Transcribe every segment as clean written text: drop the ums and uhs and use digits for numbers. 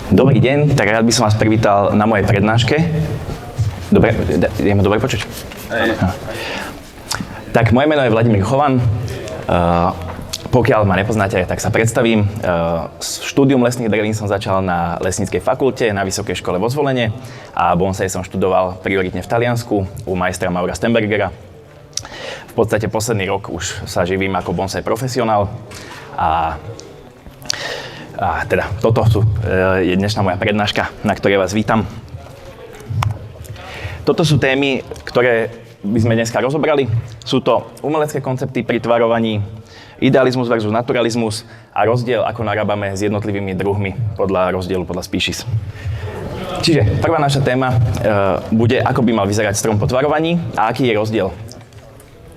Dobrý deň, tak rád by som vás privítal na mojej prednáške. Dobre, je ma dobre počuť? Tak moje meno je Vladimír Chovan. Pokiaľ ma nepoznáte, tak sa predstavím. Štúdium lesných drvín som začal na lesníckej fakulte na Vysokej škole vo Zvolene a bonsai som študoval prioritne v Taliansku u majstra Maura Stenbergera. V podstate posledný rok už sa živím ako bonsai profesionál a teda toto je dnešná moja prednáška, na ktorej vás vítam. Toto sú témy, ktoré by sme dneska rozobrali. Sú to umelecké koncepty pri tvarovaní, idealizmus versus naturalizmus a rozdiel, ako narábame s jednotlivými druhmi podľa species. Čiže prvá naša téma bude, ako by mal vyzerať strom po tvarovaní a aký je rozdiel.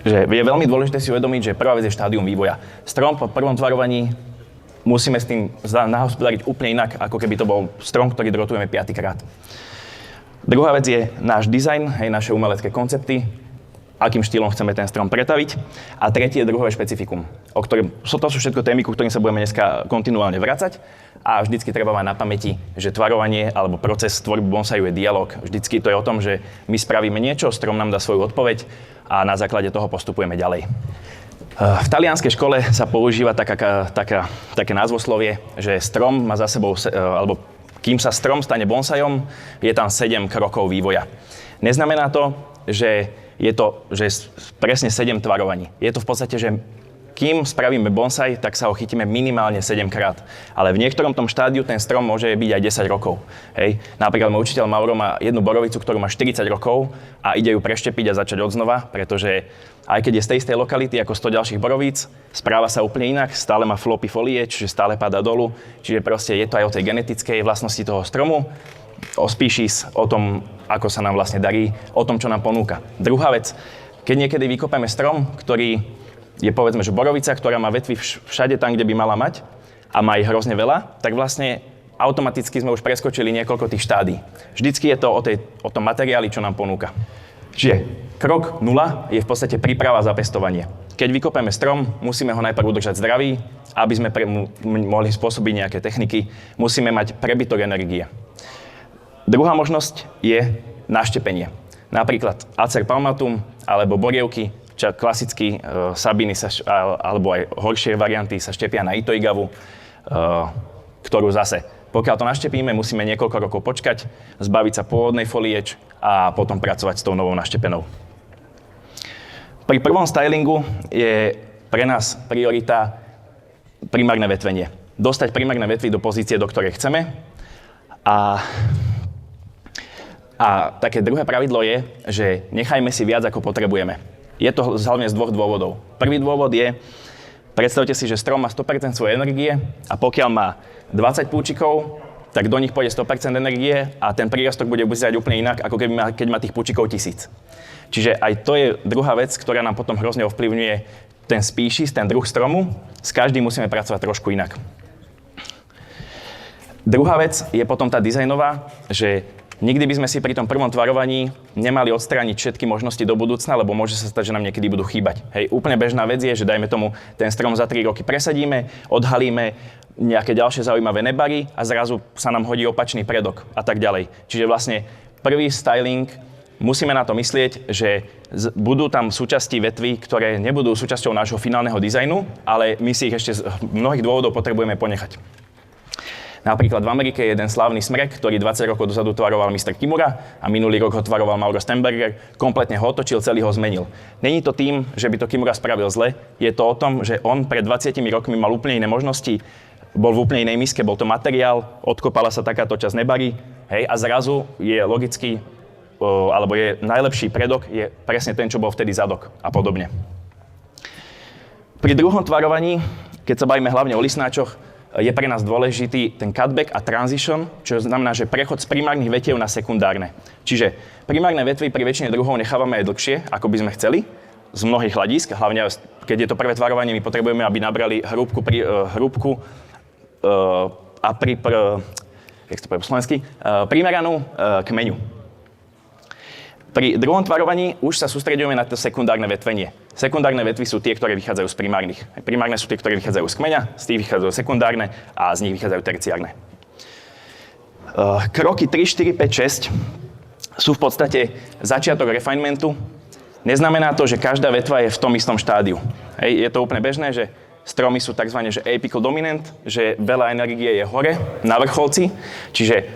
Že je veľmi dôležité si uvedomiť, že prvá vec je štádium vývoja. Strom po prvom tvarovaní musíme s tým nahospodáriť úplne inak, ako keby to bol strom, ktorý drotujeme 5. krát. Druhá vec je náš dizajn, naše umelecké koncepty, akým štýlom chceme ten strom pretaviť. A tretie je druhové špecifikum, to sú všetko témy, ku ktorým sa budeme dneska kontinuálne vracať. A vždycky treba mať na pamäti, že tvarovanie alebo proces tvorby bonsaiu je dialog. Vždycky to je o tom, že my spravíme niečo, strom nám dá svoju odpoveď a na základe toho postupujeme ďalej. V talianskej škole sa používa také názvoslovie, že strom má za sebou, alebo kým sa strom stane bonsajom, je tam 7 krokov vývoja. Neznamená to, že je to presne 7 tvarovaní. Je to v podstate, že kým spravíme bonsai, tak sa ho chytíme minimálne 7 krát. Ale v niektorom tom štádiu ten strom môže byť aj 10 rokov. Hej. Napríklad môj učiteľ Mauro má jednu borovicu, ktorú má 40 rokov a ide ju preštepiť a začať odznova, pretože aj keď je z tej istej lokality ako 100 ďalších borovíc, správa sa úplne inak, stále má floppy folie, čiže stále padá dolu, čiže proste je to aj o tej genetickej vlastnosti toho stromu, o species, o tom, ako sa nám vlastne darí, o tom, čo nám ponúka. Druhá vec, keď niekedy vykopeme strom, ktorý je povedzme, že borovica, ktorá má vetvy všade tam, kde by mala mať a má ich hrozne veľa, tak vlastne automaticky sme už preskočili niekoľko tých štádí. Vždycky je to o tom materiáli, čo nám ponúka. Čiže krok 0 je v podstate príprava za pestovanie. Keď vykopeme strom, musíme ho najprv udržať zdravý, aby sme mohli spôsobiť nejaké techniky, musíme mať prebytok energie. Druhá možnosť je naštepenie. Napríklad Acer palmatum alebo borievky, klasicky sabiny alebo aj horšie varianty sa štepia na itoigavu, ktorú zase, pokiaľ to naštepíme, musíme niekoľko rokov počkať, zbaviť sa pôvodnej folieč a potom pracovať s tou novou naštepenou. Pri prvom stylingu je pre nás priorita primárne vetvenie. Dostať primárne vetvy do pozície, do ktorej chceme. A také druhé pravidlo je, že nechajme si viac, ako potrebujeme. Je to hlavne z dvoch dôvodov. Prvý dôvod je, predstavte si, že strom má 100% svojej energie a pokiaľ má 20 púčikov, tak do nich pôjde 100% energie a ten prírastok bude vyzerať úplne inak, ako keď má tých púčikov 1000. Čiže aj to je druhá vec, ktorá nám potom hrozne ovplyvňuje ten species, ten druh stromu. S každým musíme pracovať trošku inak. Druhá vec je potom tá dizajnová, že nikdy by sme si pri tom prvom tvarovaní nemali odstrániť všetky možnosti do budúcna, lebo môže sa stať, že nám niekedy budú chýbať. Hej, úplne bežná vec je, že dajme tomu ten strom za 3 roky presadíme, odhalíme nejaké ďalšie zaujímavé nebary a zrazu sa nám hodí opačný predok a tak ďalej. Čiže vlastne prvý styling, musíme na to myslieť, že budú tam súčasti vetvy, ktoré nebudú súčasťou nášho finálneho dizajnu, ale my si ich ešte z mnohých dôvodov potrebujeme ponechať. Napríklad v Amerike je jeden slávny smrek, ktorý 20 rokov dozadu tvaroval Mr. Kimura a minulý rok ho tvaroval Mauro Stenberger, kompletne ho otočil, celý ho zmenil. Není to tým, že by to Kimura spravil zle, je to o tom, že on pred 20 rokmi mal úplne iné možnosti, bol v úplne inej miske, bol to materiál, odkopala sa takáto časť nebary, hej, a zrazu je logický, alebo je najlepší predok, je presne ten, čo bol vtedy zadok a podobne. Pri druhom tvarovaní, keď sa bavíme hlavne o lisnáčoch, je pre nás dôležitý ten cutback a transition, čo znamená, že prechod z primárnych vetiev na sekundárne. Čiže primárne vetvy pri väčšine druhov nechávame aj dlhšie, ako by sme chceli, z mnohých hľadísk. Hlavne, keď je to prvé tvarovanie, my potrebujeme, aby nabrali hrúbku a primeranú kmeňu. Pri druhom tvarovaní už sa sústreďujeme na to sekundárne vetvenie. Sekundárne vetvy sú tie, ktoré vychádzajú z primárnych. Primárne sú tie, ktoré vychádzajú z kmeňa, z tých vychádzajú sekundárne a z nich vychádzajú terciárne. Kroky 3, 4, 5, 6 sú v podstate začiatok refinementu. Neznamená to, že každá vetva je v tom istom štádiu. Hej, je to úplne bežné, že stromy sú tzv. Že apical dominant, že veľa energie je hore, na vrcholci, čiže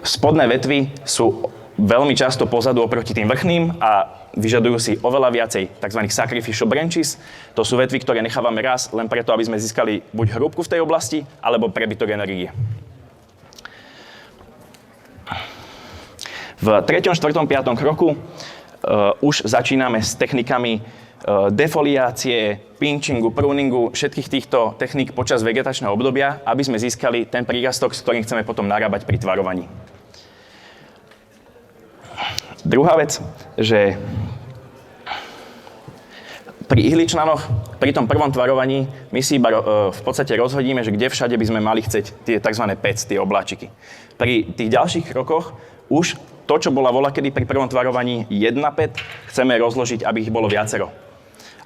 spodné vetvy sú veľmi často pozadu oproti tým vrchným a vyžadujú si oveľa viacej tzv. Sacrificial branches. To sú vetvy, ktoré nechávame raz len preto, aby sme získali buď hrúbku v tej oblasti, alebo prebytok energie. V 3., 4., 5. kroku už začíname s technikami defoliácie, pinchingu, pruningu, všetkých týchto techník počas vegetačného obdobia, aby sme získali ten prírastok, s ktorým chceme potom narábať pri tvarovaní. Druhá vec, že pri ihličnanoch, pri tom prvom tvarovaní, my si iba v podstate rozhodíme, že kde všade by sme mali chceť tie tzv. Pec, tie obláčiky. Pri tých ďalších krokoch už to, čo bola voľakedy pri prvom tvarovaní jedna pet, chceme rozložiť, aby ich bolo viacero.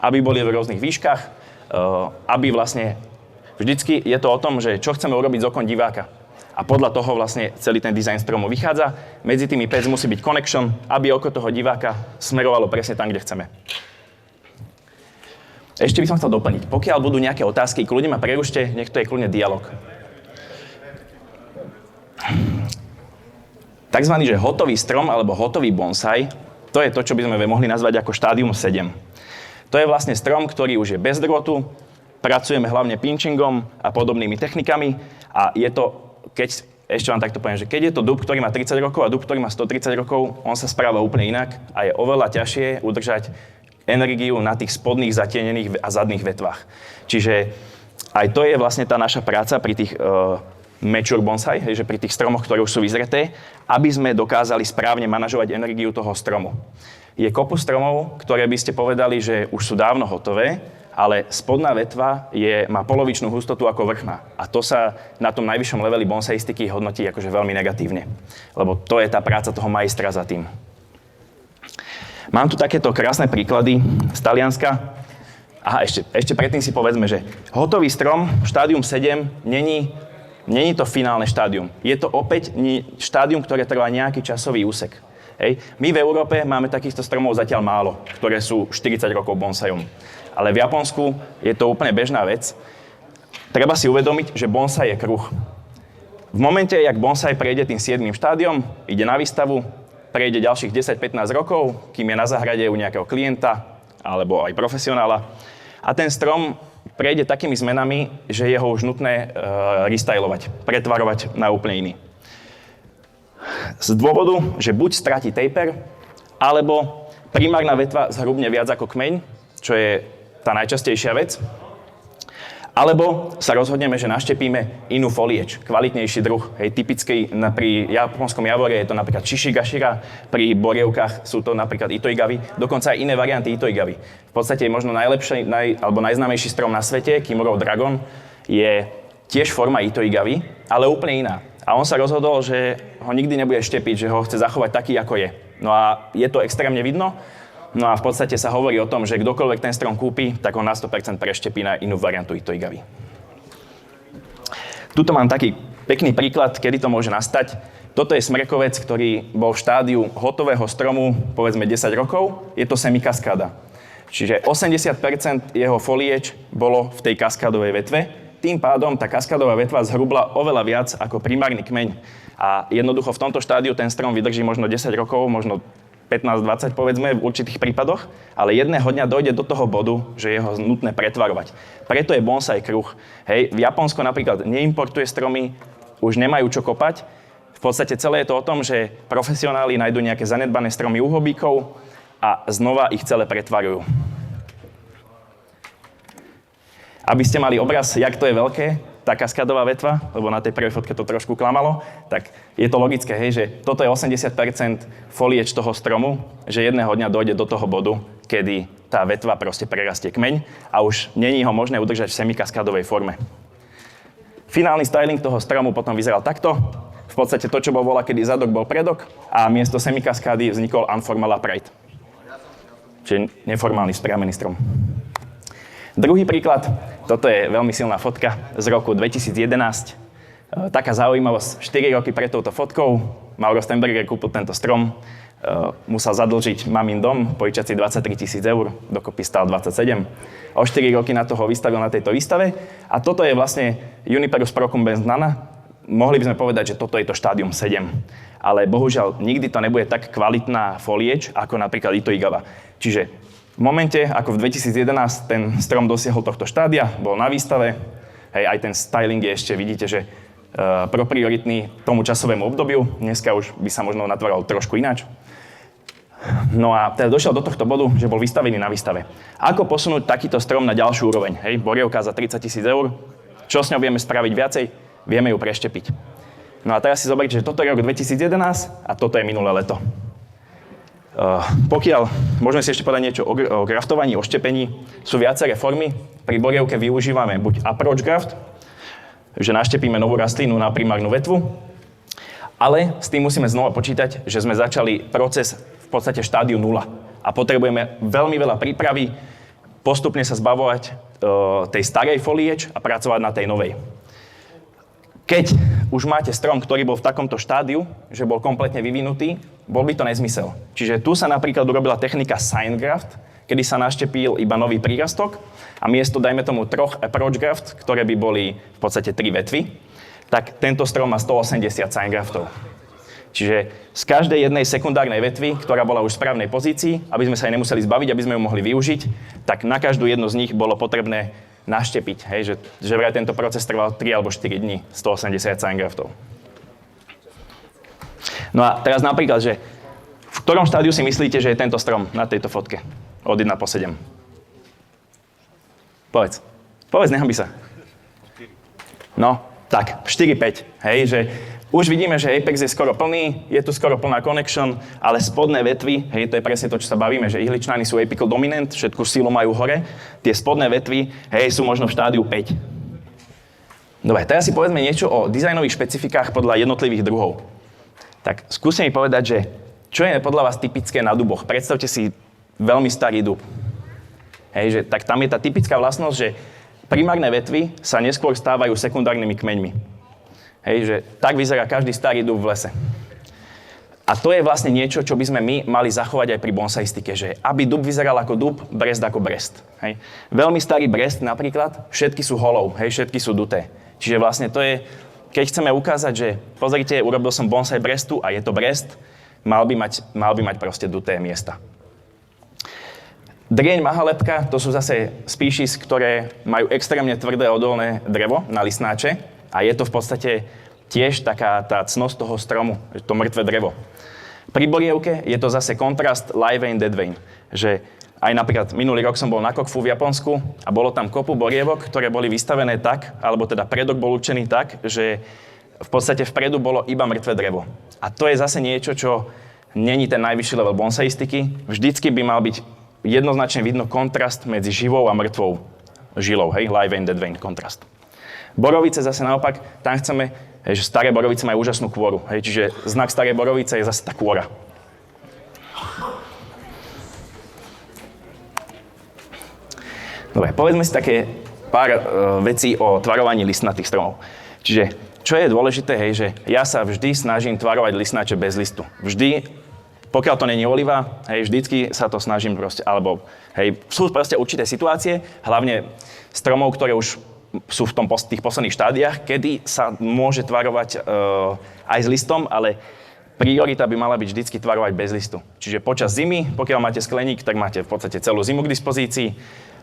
Aby boli v rôznych výškach, aby vlastne vždycky je to o tom, že čo chceme urobiť z okon diváka. A podľa toho vlastne celý ten dizajn stromu vychádza. Medzi tými pec musí byť connection, aby oko toho diváka smerovalo presne tam, kde chceme. Ešte by som chcel doplniť. Pokiaľ budú nejaké otázky, kľudne ma prerušte, nech to je kľudne dialog. Takzvaný, že hotový strom alebo hotový bonsai, to je to, čo by sme mohli nazvať ako štádium 7. To je vlastne strom, ktorý už je bez drôtu, pracujeme hlavne pinchingom a podobnými technikami a je to, ešte vám takto poviem, že keď je to dub, ktorý má 30 rokov a dub, ktorý má 130 rokov, on sa správa úplne inak a je oveľa ťažšie udržať energiu na tých spodných zatienených a zadných vetvách. Čiže aj to je vlastne tá naša práca pri tých mature bonsai, že pri tých stromoch, ktoré už sú vyzreté, aby sme dokázali správne manažovať energiu toho stromu. Je kopu stromov, ktoré by ste povedali, že už sú dávno hotové, ale spodná vetva má polovičnú hustotu ako vrchná. A to sa na tom najvyššom leveli bonsaistiky hodnotí akože veľmi negatívne. Lebo to je tá práca toho majstra za tým. Mám tu takéto krásne príklady z Talianska. Aha, ešte predtým si povedzme, že hotový strom, štádium 7, není to finálne štádium. Je to opäť štádium, ktoré trvá nejaký časový úsek. Hej. My v Európe máme takýchto stromov zatiaľ málo, ktoré sú 40 rokov bonsajom. Ale v Japonsku je to úplne bežná vec. Treba si uvedomiť, že bonsai je kruh. V momente, jak bonsai prejde tým 7. štádiom, ide na výstavu, prejde ďalších 10-15 rokov, kým je na záhrade u nejakého klienta alebo aj profesionála. A ten strom prejde takými zmenami, že je ho už nutné restylovať, pretvarovať na úplne iný. Z dôvodu, že buď stratí taper, alebo primárna vetva zhrubne viac ako kmeň, čo je tá najčastejšia vec, alebo sa rozhodneme, že naštepíme inú folieč, kvalitnejší druh. Hej, typický pri japonskom javore je to napríklad shishigashira, pri borievkách sú to napríklad itoigavy, dokonca aj iné varianty itoigavy. V podstate možno alebo najznámejší strom na svete, Kimura Dragon, je tiež forma itoigavy, ale úplne iná. A on sa rozhodol, že ho nikdy nebude štepiť, že ho chce zachovať taký, ako je. No a je to extrémne vidno. No a v podstate sa hovorí o tom, že kdokoľvek ten strom kúpi, tak ho na 100% preštepí na inú variantu itoigavy. Tuto mám taký pekný príklad, kedy to môže nastať. Toto je smrekovec, ktorý bol v štádiu hotového stromu, povedzme 10 rokov. Je to semikaskáda. Čiže 80% jeho folieč bolo v tej kaskádovej vetve. Tým pádom tá kaskádová vetva zhrubla oveľa viac ako primárny kmeň. A jednoducho v tomto štádiu ten strom vydrží možno 10 rokov, možno 15-20 povedzme v určitých prípadoch, ale jedného dňa dojde do toho bodu, že je ho nutné pretvarovať. Preto je bonsai kruh. Hej, v Japonsku napríklad neimportuje stromy, už nemajú čo kopať. V podstate celé je to o tom, že profesionáli nájdú nejaké zanedbané stromy u hobíkov a znova ich celé pretvarujú. Aby ste mali obraz, jak to je veľké, tá kaskádová vetva, lebo na tej prvej fotke to trošku klamalo, tak je to logické, hej, že toto je 80% folieč toho stromu, že jedného dňa dojde do toho bodu, kedy tá vetva proste prerastie kmeň a už není ho možné udržať v semikaskádovej forme. Finálny styling toho stromu potom vyzeral takto. V podstate to, čo bol kedy zadok, bol predok a miesto semikaskády vznikol unformal upright. Čiže neformálny spriamený strom. Druhý príklad, toto je veľmi silná fotka z roku 2011. Taká zaujímavosť, 4 roky pred touto fotkou Mauro Stenberger kúpil tento strom, musel zadlžiť mamin dom, požičať si 23 000 eur, dokopy stál 27. O 4 roky na to ho vystavil na tejto výstave a toto je vlastne Juniperus procumbens nana. Mohli by sme povedať, že toto je to štádium 7. Ale bohužiaľ nikdy to nebude tak kvalitná folieč, ako napríklad Ito Igava. Čiže v momente, ako v 2011 ten strom dosiahol tohto štádia, bol na výstave, hej, aj ten styling je ešte, vidíte, že proprioritný tomu časovému obdobiu. Dneska už by sa možno natváral trošku ináč. No a teda došiel do tohto bodu, že bol vystavený na výstave. Ako posunúť takýto strom na ďalšiu úroveň? Hej, borievka za 30 000 eur. Čo s ňou vieme spraviť viacej? Vieme ju preštepiť. No a teraz si zoberte, že toto je rok 2011 a toto je minulé leto. Pokiaľ, môžeme si ešte povedať niečo o graftovaní, o štepení, sú viaceré formy. Pri borievke využívame buď approach graft, že naštepíme novú rastlinu na primárnu vetvu, ale s tým musíme znova počítať, že sme začali proces v podstate v štádiu 0 a potrebujeme veľmi veľa prípravy, postupne sa zbavovať tej starej folieč a pracovať na tej novej. Keď už máte strom, ktorý bol v takomto štádiu, že bol kompletne vyvinutý, bol by to nezmysel. Čiže tu sa napríklad urobila technika sign graft, kedy sa naštepil iba nový prírastok a miesto, dajme tomu, 3 approach graft, ktoré by boli v podstate 3 vetvy, tak tento strom má 180 sign graftov. Čiže z každej jednej sekundárnej vetvy, ktorá bola už v správnej pozícii, aby sme sa jej nemuseli zbaviť, aby sme ju mohli využiť, tak na každú jednu z nich bolo potrebné naštepiť. Hej, že vraj tento proces trval 3 alebo 4 dní, 180 sign graftov. No a teraz napríklad, že v ktorom štádiu si myslíte, že je tento strom na tejto fotke? Od 1 po 7. Povedz, nehambi sa. No, tak, 4-5. Hej, že už vidíme, že Apex je skoro plný, je tu skoro plná connection, ale spodné vetvy, hej, to je presne to, čo sa bavíme, že ihličnany sú apical dominant, všetku sílu majú hore, tie spodné vetvy, hej, sú možno v štádiu 5. Dobre, teraz si povedzme niečo o dizajnových špecifikách podľa jednotlivých druhov. Tak skúste mi povedať, že čo je podľa vás typické na duboch? Predstavte si veľmi starý dub. Hej, že tak tam je tá typická vlastnosť, že primárne vetvy sa neskôr stávajú sekundárnymi kmeňmi. Hej, že tak vyzerá každý starý dub v lese. A to je vlastne niečo, čo by sme my mali zachovať aj pri bonsaistike, že aby dub vyzeral ako dub, brest ako brest. Hej. Veľmi starý brest napríklad, všetky sú hollow, hej, všetky sú duté. Čiže vlastne to je, keď chceme ukázať, že pozrite, urobil som bonsai brestu a je to brest, mal by mať proste duté miesta. Drieň mahalepka, to sú zase species, ktoré majú extrémne tvrdé odolné drevo na listnáče a je to v podstate tiež taká tá cnosť toho stromu, to mŕtve drevo. Pri borievke je to zase kontrast live vein, dead vein, že aj napríklad minulý rok som bol na Kokfu v Japonsku a bolo tam kopu borievok, ktoré boli vystavené tak, alebo teda predok bol určený tak, že v podstate vpredu bolo iba mŕtve drevo. A to je zase niečo, čo není ten najvyšší level bonsaistiky. Vždycky by mal byť jednoznačne vidno kontrast medzi živou a mŕtvou žilou, hej, live vein, dead vein, kontrast. Borovice zase naopak, tam chceme, že staré borovice majú úžasnú kôru, hej, čiže znak starej borovice je zase tá kôra. Dobre, povedzme si také pár vecí o tvarovaní listnatých stromov. Čiže, čo je dôležité, hej, že ja sa vždy snažím tvarovať listnáče bez listu. Vždy. Pokiaľ to není oliva, hej, vždycky sa to snažím proste, alebo hej, sú proste určité situácie, hlavne stromov, ktoré už sú v tých posledných štádiách, kedy sa môže tvarovať aj s listom, ale priorita by mala byť vždycky tvarovať bez listu. Čiže počas zimy, pokiaľ máte skleník, tak máte v podstate celú zimu k dispozícii.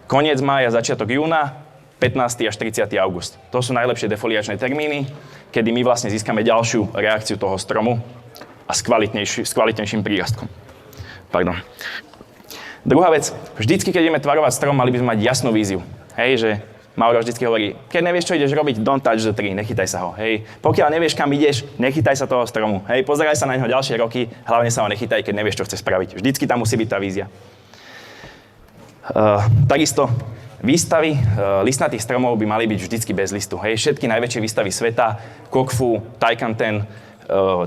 Koniec mája, začiatok júna, 15. až 30. august. To sú najlepšie defoliačné termíny, kedy my vlastne získame ďalšiu reakciu toho stromu a s kvalitnejším prírastkom. Pardon. Druhá vec, vždycky, keď ideme tvarovať strom, mali by sme mať jasnú víziu. Hej, že Mauro vždycky hovorí, keď nevieš, čo ideš robiť, don't touch the tree, nechytaj sa ho. Hej, pokiaľ nevieš, kam ideš, nechytaj sa toho stromu. Hej, pozeraj sa na neho ďalšie roky, hlavne sa ho nechytaj, keď nevieš, čo chce spraviť. Vždycky tam musí byť tá vízia. Takisto výstavy listnatých stromov by mali byť vždycky bez listu. Hej, všetky najväčšie výstavy sveta, Kokfu, Taikanten,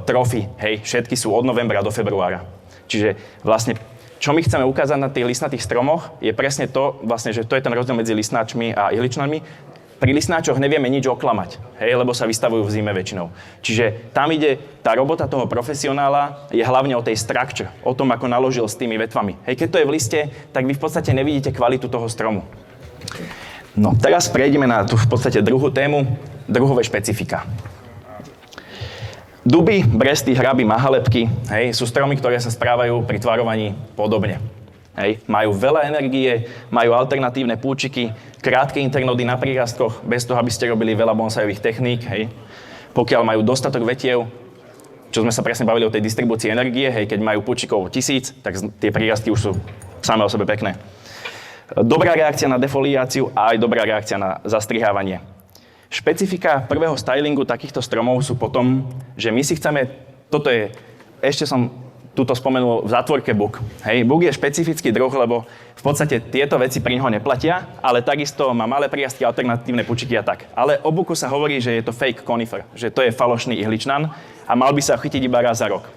Trophy, hej, všetky sú od novembra do februára. Čiže vlastne, čo my chceme ukázať na tých listnatých stromoch, je presne to, vlastne, že to je ten rozdiel medzi listnáčmi a ihličnanmi. Pri listnáčoch nevieme nič oklamať, hej, lebo sa vystavujú v zime väčšinou. Čiže tam ide, tá robota toho profesionála je hlavne o tej structure, o tom, ako naložil s tými vetvami. Hej, keď to je v liste, tak vy v podstate nevidíte kvalitu toho stromu. No, teraz prejdeme na tú v podstate druhú tému, druhové špecifika. Duby, bresty, hraby, mahalebky, hej, sú stromy, ktoré sa správajú pri tvarovaní podobne. Hej, majú veľa energie, majú alternatívne púčiky, krátke internody na prírastkoch, bez toho, aby ste robili veľa bonsajových techník. Hej. Pokiaľ majú dostatok vetiev, čo sme sa presne bavili o tej distribúcii energie, hej, keď majú púčikov 1000, tak tie prírastky už sú samé o sebe pekné. Dobrá reakcia na defoliáciu a aj dobrá reakcia na zastrihávanie. Špecifika prvého stylingu takýchto stromov sú potom, že my si chceme, toto je, ešte som tuto spomenul v zátvorke buk. Hej, buk je špecifický druh, lebo v podstate tieto veci pri ňoho neplatia, ale takisto má malé prírastky, alternatívne pučiky a tak. Ale o buku sa hovorí, že je to fake conifer, že to je falošný ihličnan a mal by sa chytiť iba raz za rok.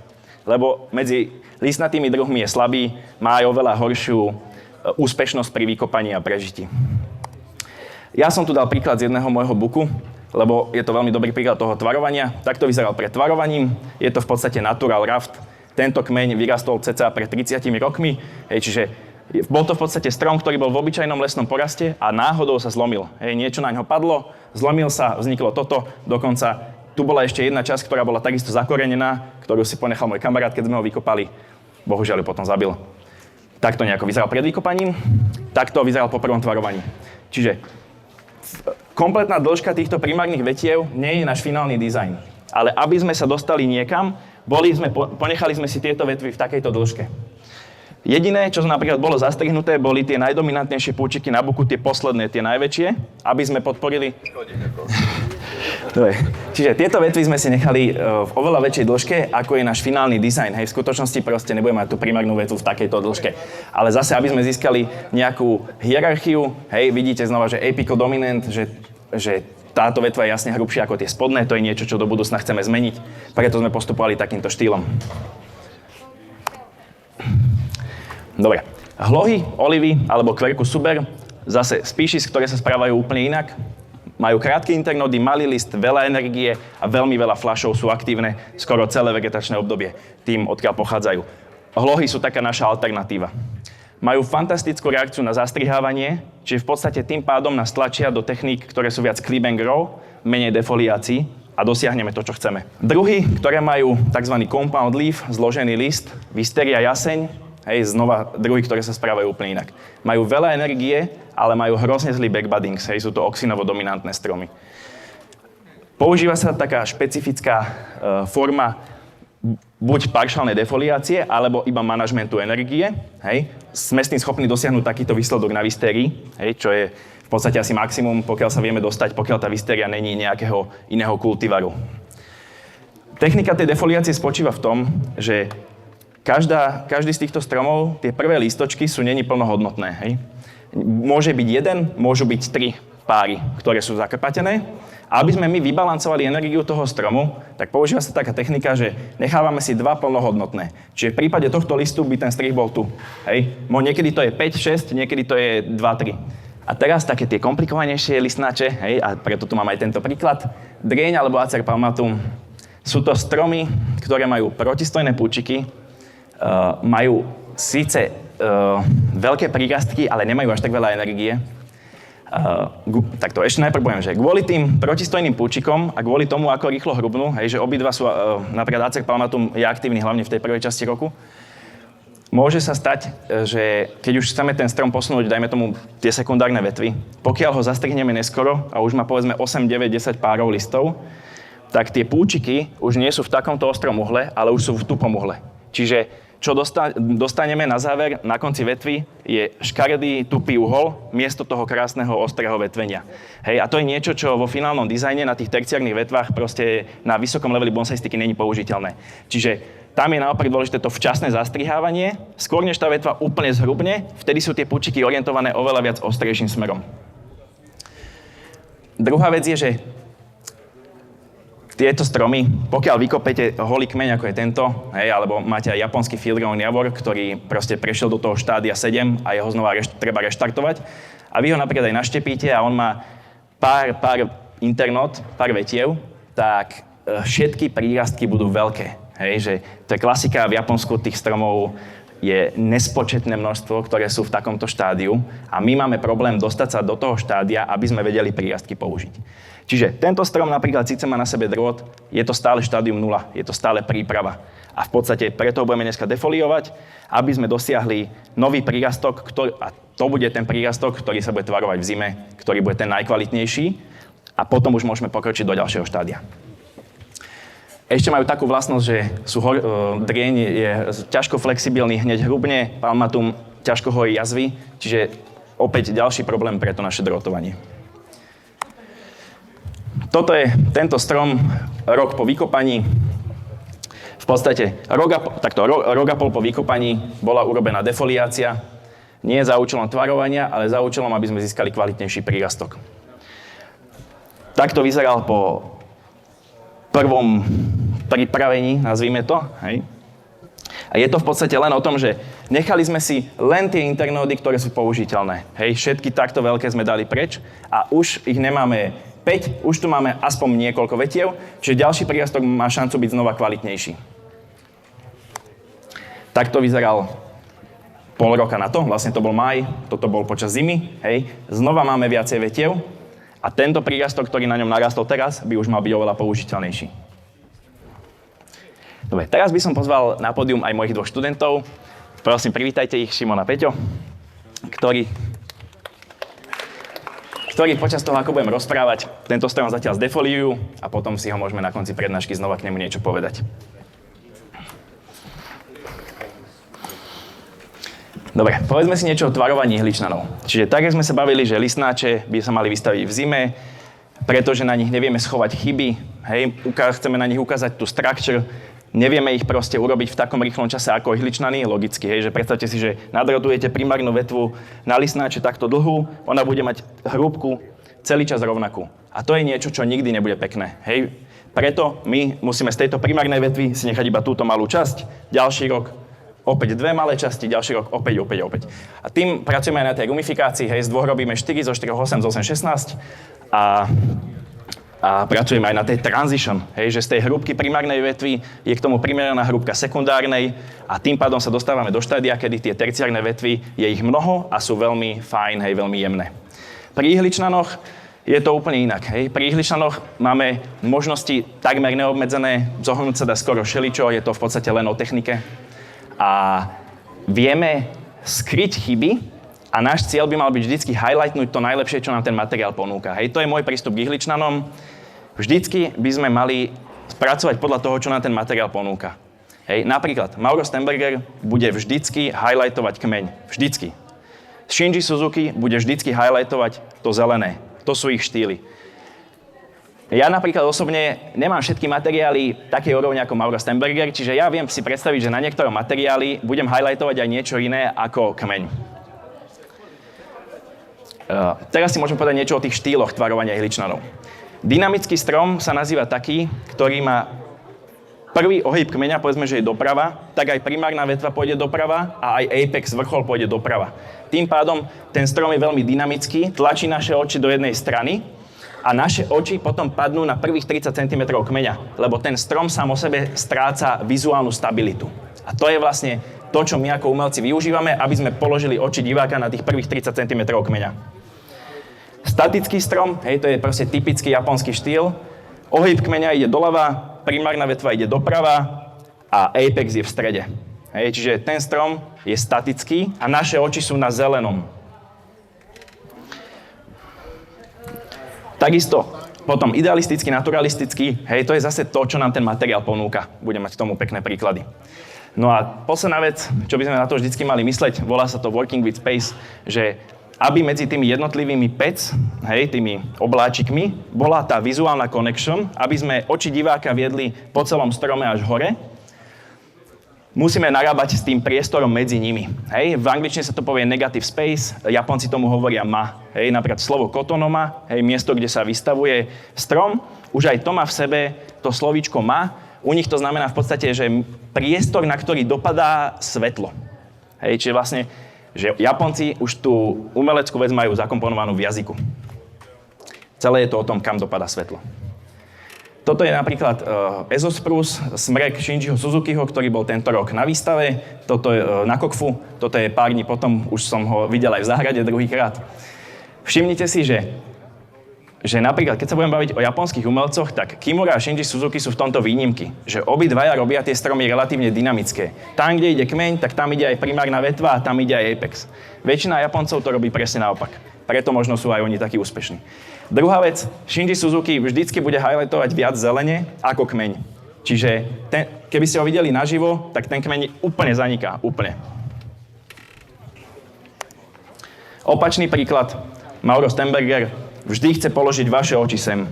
Lebo medzi listnatými druhmi je slabý, má aj oveľa horšiu úspešnosť pri vykopaní a prežití. Ja som tu dal príklad z jedného môjho buku, lebo je to veľmi dobrý príklad toho tvarovania. Takto vyzeral pred tvarovaním, je to v podstate natural raft. Tento kmeň vyrastol cca pred 30 rokmi, čiže bol to v podstate strom, ktorý bol v obyčajnom lesnom poraste a náhodou sa zlomil. Niečo na ňo padlo, zlomil sa, vzniklo toto, dokonca tu bola ešte jedna časť, ktorá bola takisto zakorenená, ktorú si ponechal môj kamarát, keď sme ho vykopali. Bohužiaľ ju potom zabil. Takto nejako vyzeral pred vykopaním, takto vyzeral po prvom tvarovaní. Čiže kompletná dĺžka týchto primárnych vetiev nie je náš finálny dizajn. Ale aby sme sa dostali niekam, ponechali sme si tieto vetvy v takejto dĺžke. Jediné, čo napríklad bolo zastrihnuté, boli tie najdominantnejšie púčiky na buku, tie posledné, tie najväčšie, aby sme podporili... Čiže tieto vetvy sme si nechali v oveľa väčšej dĺžke, ako je náš finálny dizajn. Hej, v skutočnosti proste nebudeme mať tú primárnu vetvu v takejto dĺžke. Ale zase, aby sme získali nejakú hierarchiu, hej, vidíte znova, že apical dominant, že táto vetva je jasne hrubšia ako tie spodné, to je niečo, čo do budúcna chceme zmeniť. Preto sme postupovali takýmto štýlom. Dobre. Hlohy, olivy alebo quercus suber, zase species, ktoré sa správajú úplne inak. Majú krátke internody, malý list, veľa energie a veľmi veľa fľašov, sú aktívne skoro celé vegetačné obdobie tým, odkiaľ pochádzajú. Hlohy sú taká naša alternatíva. Majú fantastickú reakciu na zastrihávanie, čiže v podstate tým pádom nás tlačia do techník, ktoré sú viac clip and grow, menej defoliácií a dosiahneme to, čo chceme. Druhy, ktoré majú tzv. Compound leaf, zložený list, wisteria jaseň, hej, znova druhy, ktoré sa správajú úplne inak. Majú veľa energie, ale majú hrozne zlý backbuddings, hej, sú to oxinovo-dominantné stromy. Používa sa taká špecifická forma buď partiálnej defoliácie, alebo iba manažmentu energie. Hej. Sme s tým schopní dosiahnuť takýto výsledok na vistérii, hej, čo je v podstate asi maximum, pokiaľ sa vieme dostať, pokiaľ tá vistéria není nejakého iného kultivaru. Technika tej defoliácie spočíva v tom, že každý z týchto stromov, tie prvé lístočky sú neni plnohodnotné. Hej. Môže byť jeden, môžu byť 3 páry, ktoré sú zakrpatené. A aby sme my vybalancovali energiu toho stromu, tak používa sa taká technika, že nechávame si 2 plnohodnotné. Čiže v prípade tohto listu by ten strih bol tu. Hej. Niekedy to je 5, 6, niekedy to je 2, 3. A teraz také tie komplikovanejšie listnáče, hej, a preto tu mám aj tento príklad. Drieň alebo Acer palmatum sú to stromy, ktoré majú protistojné púčiky, majú síce veľké prírastky, ale nemajú až tak veľa energie. Takto ešte najprv poviem, že kvôli tým protistojným púčikom a kvôli tomu, ako rýchlo hrubnú, hej, že obidva sú, napríklad Acer palmatum je aktívny hlavne v tej prvej časti roku, môže sa stať, že keď už chceme ten strom posunúť, dajme tomu tie sekundárne vetvy, pokiaľ ho zastrihneme neskoro a už má povedzme 8, 9, 10 párov listov, tak tie púčiky už nie sú v takomto ostrom uhle, ale už sú v tupom uhle. Čiže čo dostaneme na záver, na konci vetvy, je škaredý, tupý uhol, miesto toho krásneho, ostrého vetvenia. Hej, a to je niečo, čo vo finálnom dizajne na tých terciárnych vetvách proste na vysokom leveli bonsaistiky není použiteľné. Čiže tam je naopak dôležité to včasné zastrihávanie, skôr než tá vetva úplne zhrubne, vtedy sú tie púčiky orientované oveľa viac ostrejším smerom. Druhá vec je, že tieto stromy, pokiaľ vykopete holý kmeň, ako je tento, hej, alebo máte aj japonský field grown javor, ktorý proste prešiel do toho štádia 7 a jeho znova treba reštartovať, a vy ho napríklad aj naštepíte a on má pár internot, pár vetiev, tak všetky prírastky budú veľké. Hej, že to je klasika v Japonsku tých stromov je nespočetné množstvo, ktoré sú v takomto štádiu a my máme problém dostať sa do toho štádia, aby sme vedeli prírastky použiť. Čiže tento strom napríklad síce má na sebe drôt, je to stále štádium 0, je to stále príprava. A v podstate preto ho budeme dneska defoliovať, aby sme dosiahli nový prírastok, a to bude ten prírastok, ktorý sa bude tvarovať v zime, ktorý bude ten najkvalitnejší a potom už môžeme pokročiť do ďalšieho štádia. Ešte majú takú vlastnosť, že drieň je ťažko flexibilný, hneď hrubne, palmatum ťažko hojí jazvy, čiže opäť ďalší problém pre to naše drôtovanie. Toto je tento strom rok po vykopaní. V podstate rok a pol po vykopaní bola urobená defoliácia, nie za účelom tvarovania, ale za účelom, aby sme získali kvalitnejší prírastok. Takto vyzeral po prvom pripravení, nazvime to. Hej. A je to v podstate len o tom, že nechali sme si len tie internódy, ktoré sú použiteľné. Hej, všetky takto veľké sme dali preč a už ich nemáme 5, už tu máme aspoň niekoľko vetiev, čiže ďalší prírastok má šancu byť znova kvalitnejší. Takto vyzeral pol roka na to, vlastne to bol máj, toto bol počas zimy, hej. Znova máme viacej vetiev a tento prírastok, ktorý na ňom narastol teraz, by už mal byť oveľa použiteľnejší. Dobre, teraz by som pozval na pódium aj mojich dvoch študentov. Prosím, privítajte ich, Šimon a Peťo, ktorí počas toho, ako budem rozprávať, tento strom zatiaľ zdefoliujú a potom si ho môžeme na konci prednášky znova k nemu niečo povedať. Dobre, povedzme si niečo o tvarovaní ihličnanov. Čiže tak, jak sme sa bavili, že listnáče by sa mali vystaviť v zime, pretože na nich nevieme schovať chyby, hej, chceme na nich ukázať tú structure, nevieme ich proste urobiť v takom rýchlom čase ako ihličnany, logicky, hej, že predstavte si, že nadrotujete primárnu vetvu na listnáče takto dlhú, ona bude mať hrúbku celý čas rovnakú. A to je niečo, čo nikdy nebude pekné, hej. Preto my musíme z tejto primárnej vetvy si nechať iba túto malú časť, ďalší rok opäť dve malé časti, ďalší rok opäť. A tým pracujeme aj na tej gumifikácii, hej, z dvoch robíme 4, zo 4, 8, z 8, 16 a pracujeme aj na tej transition, hej, že z tej hrúbky primárnej vetvy je k tomu primeraná hrúbka sekundárnej a tým pádom sa dostávame do štádia, kedy tie terciárne vetvy je ich mnoho a sú veľmi fajn, hej, veľmi jemné. Pri ihličnanoch je to úplne inak, hej. Pri ihličnanoch máme možnosti takmer neobmedzené, zohnúť sa dá skoro všeličo, je to v podstate len o technike. A vieme skryť chyby a náš cieľ by mal byť vždycky highlightnúť to najlepšie, čo nám ten materiál ponúka. Hej, to je môj prístup k ihličnanom. Vždycky by sme mali spracovať podľa toho, čo nám ten materiál ponúka. Hej, napríklad Mauro Stemberger bude vždycky highlightovať kmeň. Vždycky. Shinji Suzuki bude vždycky highlightovať to zelené. To sú ich štýly. Ja napríklad osobne nemám všetky materiály takej úrovne ako Mauro Stemberger, čiže ja viem si predstaviť, že na niektorom materiáli budem highlightovať aj niečo iné ako kmeň. Teraz si môžem povedať niečo o tých štýloch tvarovania ihličnanov. Dynamický strom sa nazýva taký, ktorý má prvý ohyb kmeňa, povedzme, že je doprava, tak aj primárna vetva pôjde doprava a aj apex, vrchol, pôjde doprava. Tým pádom ten strom je veľmi dynamický, tlačí naše oči do jednej strany a naše oči potom padnú na prvých 30 cm kmeňa, lebo ten strom sám o sebe stráca vizuálnu stabilitu. A to je vlastne to, čo my ako umelci využívame, aby sme položili oči diváka na tých prvých 30 cm kmeňa. Statický strom, hej, to je proste typický japonský štýl. Ohyb kmeňa ide doľava, primárna vetva ide doprava a apex je v strede. Hej, čiže ten strom je statický a naše oči sú na zelenom. Takisto potom idealistický, naturalistický, hej, to je zase to, čo nám ten materiál ponúka. Budem mať k tomu pekné príklady. No a posledná vec, čo by sme na to vždycky mali mysleť, volá sa to working with space, že aby medzi tými jednotlivými pec, hej, tými obláčikmi, bola tá vizuálna connection, aby sme oči diváka viedli po celom strome až hore, musíme narábať s tým priestorom medzi nimi. Hej, v angličtine sa to povie negative space, Japonci tomu hovoria ma. Hej, napríklad slovo kotonoma, hej, miesto, kde sa vystavuje strom, už aj to má v sebe to slovíčko ma. U nich to znamená v podstate, že priestor, na ktorý dopadá svetlo. Hej, čiže vlastne, že Japonci už tú umeleckú vec majú zakomponovanú v jazyku. Celé je to o tom, kam dopadá svetlo. Toto je napríklad Ezospruce, smrek Shinjiho Suzukiho, ktorý bol tento rok na výstave. Toto je na Kokfu. Toto je pár dní potom, už som ho videl aj v záhrade druhýkrát. Všimnite si, že napríklad, keď sa budem baviť o japonských umelcoch, tak Kimura a Shinji Suzuki sú v tomto výnimky. Že obidvaja robia tie stromy relatívne dynamické. Tam, kde ide kmeň, tak tam ide aj primárna vetva a tam ide aj apex. Väčšina Japoncov to robí presne naopak. Preto možno sú aj oni takí úspešní. Druhá vec, Shinji Suzuki vždycky bude highlightovať viac zelene ako kmeň. Čiže keby ste ho videli naživo, tak ten kmeň úplne zaniká. Úplne. Opačný príklad. Mauro Stenberger vždy chce položiť vaše oči sem.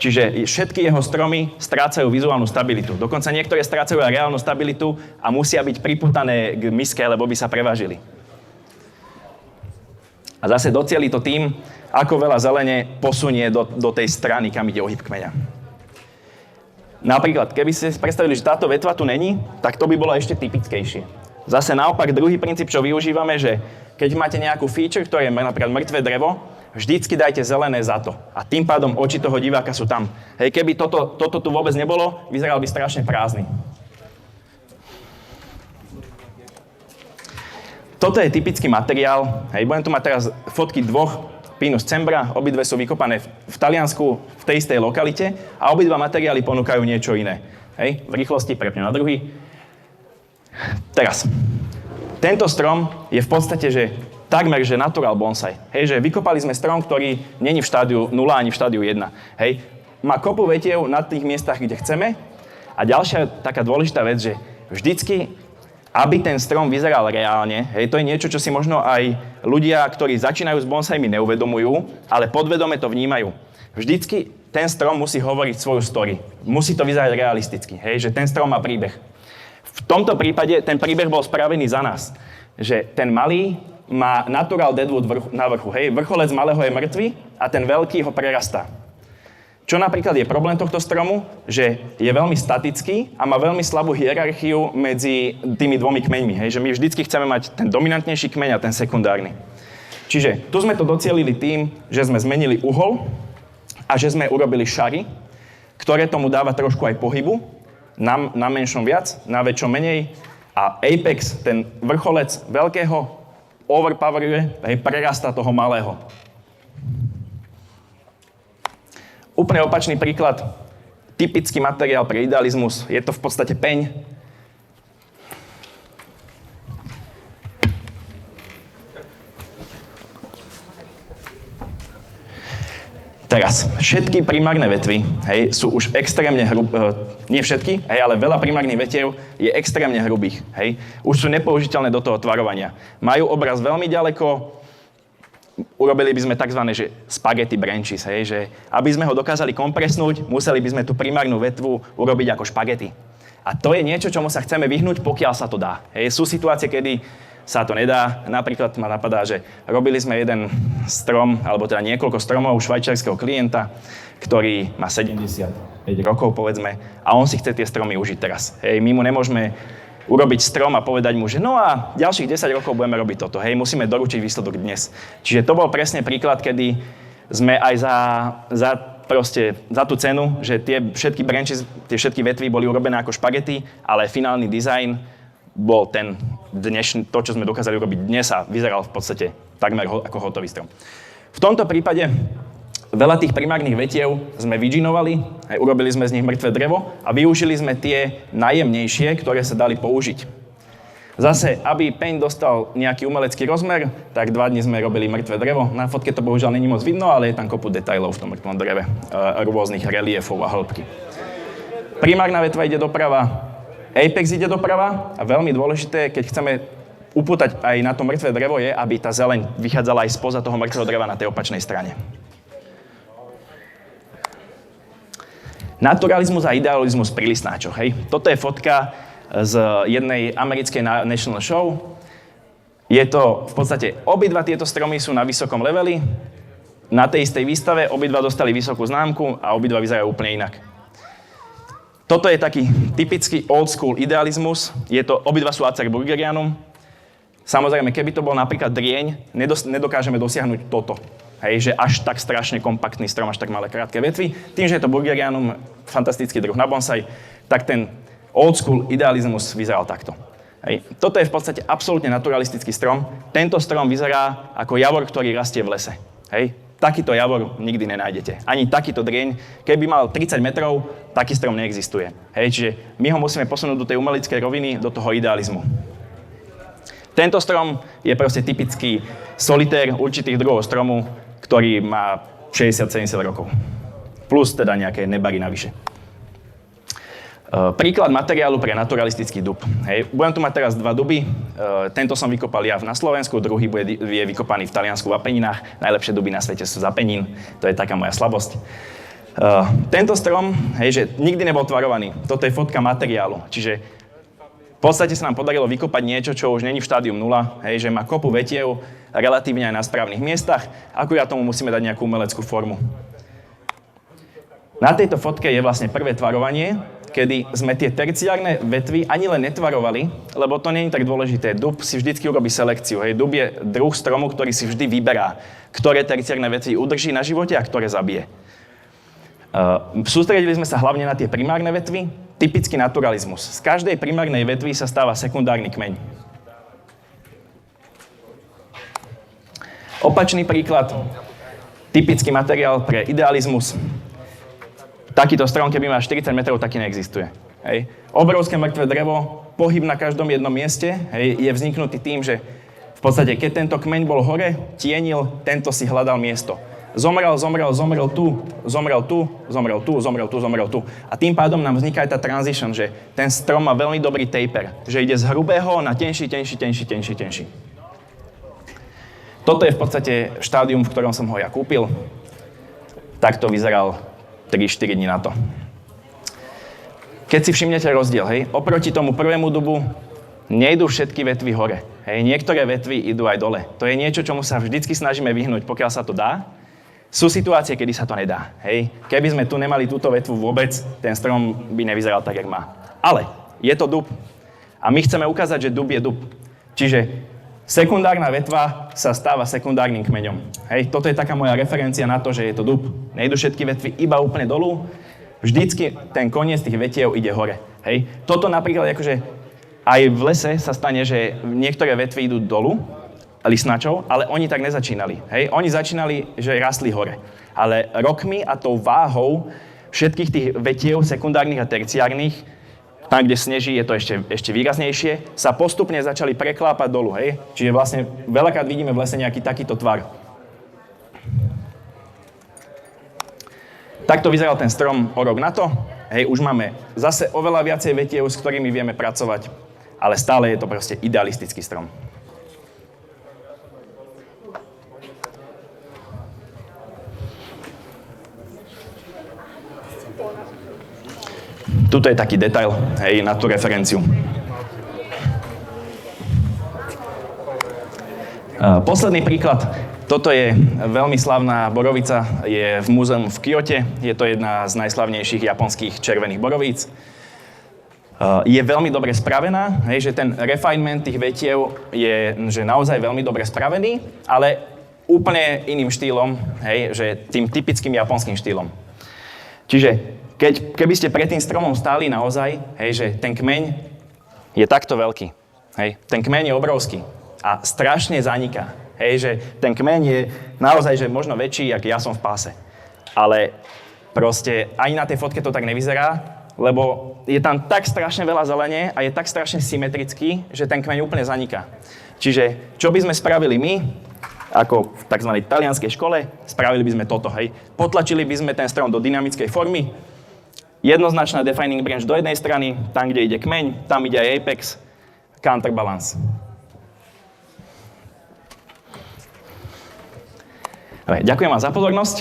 Čiže všetky jeho stromy strácajú vizuálnu stabilitu. Dokonca niektoré strácajú aj reálnu stabilitu a musia byť priputané k miske, lebo by sa prevážili. A zase docieli to tým, ako veľa zelene posunie do tej strany, kam ide ohyb kmeňa. Napríklad, keby ste si predstavili, že táto vetva tu není, tak to by bolo ešte typickejšie. Zase naopak, druhý princíp, čo využívame, že keď máte nejakú feature, ktoré je napríklad mŕtve drevo, vždycky dajte zelené za to. A tým pádom oči toho diváka sú tam. Hej, keby toto tu vôbec nebolo, vyzeral by strašne prázdny. Toto je typický materiál. Hej, budem tu mať teraz fotky dvoch Pinus cembra, obidve sú vykopané v Taliansku, v tej istej lokalite a obidva materiály ponúkajú niečo iné. Hej, v rýchlosti prepnem na druhý. Teraz, tento strom je v podstate, že takmer, že natural bonsai. Hej, že vykopali sme strom, ktorý není v štádiu 0 ani v štádiu 1. Hej, má kopu vetiev na tých miestach, kde chceme. A ďalšia taká dôležitá vec, že vždycky, aby ten strom vyzeral reálne, hej, to je niečo, čo si možno aj ľudia, ktorí začínajú s bonsajmi, neuvedomujú, ale podvedome to vnímajú. Vždycky ten strom musí hovoriť svoju story. Musí to vyzerať realisticky, hej, že ten strom má príbeh. V tomto prípade ten príbeh bol spravený za nás. Že ten malý má natural deadwood na vrchu, hej, vrcholec malého je mŕtvý a ten veľký ho prerastá. Čo napríklad je problém tohto stromu, že je veľmi statický a má veľmi slabú hierarchiu medzi tými dvomi kmeňmi. Hej? Že my vždycky chceme mať ten dominantnejší kmeň a ten sekundárny. Čiže tu sme to docielili tým, že sme zmenili uhol a že sme urobili šary, ktoré tomu dáva trošku aj pohybu, na menšom viac, na väčšom menej. A apex, ten vrcholec veľkého, overpoweruje, prerastá toho malého. Úplne opačný príklad, typický materiál pre idealizmus, je to v podstate peň. Teraz, všetky primárne vetvy, hej, sú už extrémne hrubé, nie všetky, hej, ale veľa primárnych vetiev je extrémne hrubých, hej. Už sú nepoužiteľné do toho tvarovania. Majú obraz veľmi ďaleko, urobili by sme tzv. Že spaghetti branches, hej, že aby sme ho dokázali kompresnúť, museli by sme tú primárnu vetvu urobiť ako špagety. A to je niečo, čomu sa chceme vyhnúť, pokiaľ sa to dá. Hej, sú situácie, kedy sa to nedá. Napríklad ma napadá, že robili sme jeden strom, alebo teda niekoľko stromov švajčiarskeho klienta, ktorý má 75 rokov, povedzme, a on si chce tie stromy užiť teraz. Hej, my mu nemôžeme urobiť strom a povedať mu, že no a ďalších 10 rokov budeme robiť toto. Hej, musíme doručiť výsledok dnes. Čiže to bol presne príklad, kedy sme aj za tú cenu, že tie všetky branches, tie všetky vetvy boli urobené ako špagety, ale finálny dizajn bol ten dnešný, to, čo sme dokázali urobiť dnes a vyzeral v podstate takmer ako hotový strom. V tomto prípade veľa tých primárnych vetiev sme vydžinovali, urobili sme z nich mŕtve drevo a využili sme tie najjemnejšie, ktoré sa dali použiť. Zase, aby peň dostal nejaký umelecký rozmer, tak 2 dni sme robili mŕtve drevo. Na fotke to bohužiaľ není moc vidno, ale je tam kopu detailov v tom mŕtvom dreve, rôznych reliefov a hĺbky. Primárna vetva ide doprava, apex ide doprava a veľmi dôležité, keď chceme upútať aj na to mŕtve drevo, je, aby tá zeleň vychádzala aj spoza toho mŕtvého dreva na tej opačnej strane. Naturalizmus a idealizmus pri listnáčoch, hej. Toto je fotka z jednej americkej National Show. Je to v podstate, obidva tieto stromy sú na vysokom leveli, na tej istej výstave, obidva dostali vysokú známku a obidva vyzerajú úplne inak. Toto je taký typický old school idealizmus, obidva sú Acer Burgerianum. Samozrejme, keby to bol napríklad drieň, nedokážeme dosiahnuť toto. Hej, že až tak strašne kompaktný strom, až tak malé krátke vetvy. Tým, že je to Burgerianum, fantastický druh na bonsai, tak ten old school idealizmus vyzeral takto. Hej. Toto je v podstate absolútne naturalistický strom. Tento strom vyzerá ako javor, ktorý rastie v lese. Hej. Takýto javor nikdy nenájdete. Ani takýto drieň. Keby mal 30 metrov, taký strom neexistuje. Hej. Čiže my ho musíme posunúť do tej umeleckej roviny, do toho idealizmu. Tento strom je proste typický solitér určitých druhov stromu, ktorý má 60-70 rokov. Plus teda nejaké nebary navyše. Príklad materiálu pre naturalistický dub. Hej. Budem tu mať teraz dva duby. Tento som vykopal ja na Slovensku, druhý je vykopaný v Taliansku v Apeninách. Najlepšie duby na svete sú z Apenín. To je taká moja slabosť. Tento strom, hej, že nikdy nebol tvarovaný. Toto je fotka materiálu. Čiže v podstate sa nám podarilo vykopať niečo, čo už není v štádium 0, hej, že má kopu vetiev, relatívne aj na správnych miestach, akurát tomu musíme dať nejakú umeleckú formu. Na tejto fotke je vlastne prvé tvarovanie, kedy sme tie terciárne vetvy ani len netvarovali, lebo to nie je tak dôležité. Dub si vždycky urobí selekciu. Hej. Dub je druh stromu, ktorý si vždy vyberá, ktoré terciárne vetvy udrží na živote a ktoré zabije. Sústredili sme sa hlavne na tie primárne vetvy, typický naturalizmus. Z každej primárnej vetvy sa stáva sekundárny kmeň. Opačný príklad, typický materiál pre idealizmus. Takýto strom, keby má 40 metrov, taký neexistuje. Hej. Obrovské mŕtve drevo, pohyb na každom jednom mieste, hej, je vzniknutý tým, že v podstate, keď tento kmeň bol hore, tienil, tento si hľadal miesto. Zomrel tu, zomrel tu, zomrel tu, zomrel tu, zomrel tu. A tým pádom nám vzniká aj tá transition, že ten strom má veľmi dobrý taper, že ide z hrubého na tenší. Toto je v podstate štádium, v ktorom som ho ja kúpil. Takto vyzeral 3-4 dní na to. Keď si všimnete rozdiel, hej, oproti tomu prvému dubu nejdú všetky vetvy hore. Hej, niektoré vetvy idú aj dole. To je niečo, čomu sa vždycky snažíme vyhnúť, pokiaľ sa to dá. Sú situácie, kedy sa to nedá. Hej. Keby sme tu nemali túto vetvu vôbec, ten strom by nevyzeral tak, jak má. Ale je to dub. A my chceme ukázať, že dub je dub. Čiže sekundárna vetva sa stáva sekundárnym kmeňom. Hej, toto je taká moja referencia na to, že je to dub. Nejdu všetky vetvy iba úplne dolu, vždycky ten koniec tých vetiev ide hore. Hej. Toto napríklad akože aj v lese sa stane, že niektoré vetvy idú dolu, listnačov, ale oni tak nezačínali. Hej. Oni začínali, že rastli hore. Ale rokmi a tou váhou všetkých tých vetiev sekundárnych a terciárnych, tam, kde sneží, je to ešte výraznejšie, sa postupne začali preklápať dolu. Hej? Čiže vlastne veľakrát vidíme v lese nejaký takýto tvar. Takto vyzeral ten strom o rok na to. Hej, už máme zase oveľa viacej vetiev, s ktorými vieme pracovať, ale stále je to proste idealistický strom. Tuto je taký detail, hej, na tú referenciu. Posledný príklad. Toto je veľmi slavná borovica, je v múzeu v Kyote. Je to jedna z najslavnejších japonských červených borovíc. Je veľmi dobre spravená, hej, že ten refinement tých vetiev je že naozaj veľmi dobre spravený, ale úplne iným štýlom, hej, že tým typickým japonským štýlom. Čiže keby ste pred tým stromom stáli naozaj, hej, že ten kmeň je takto veľký. Hej, ten kmeň je obrovský a strašne zaniká. Hej, že ten kmeň je naozaj že možno väčší, ako ja som v páse. Ale proste ani na tej fotke to tak nevyzerá, lebo je tam tak strašne veľa zelene a je tak strašne symetrický, že ten kmeň úplne zaniká. Čiže čo by sme spravili my, ako v tzv. Talianskej škole, spravili by sme toto. Hej. Potlačili by sme ten strom do dynamickej formy, jednoznačná defining branch do jednej strany, tam, kde ide kmeň, tam ide aj apex, counterbalance. Ďakujem vám za pozornosť.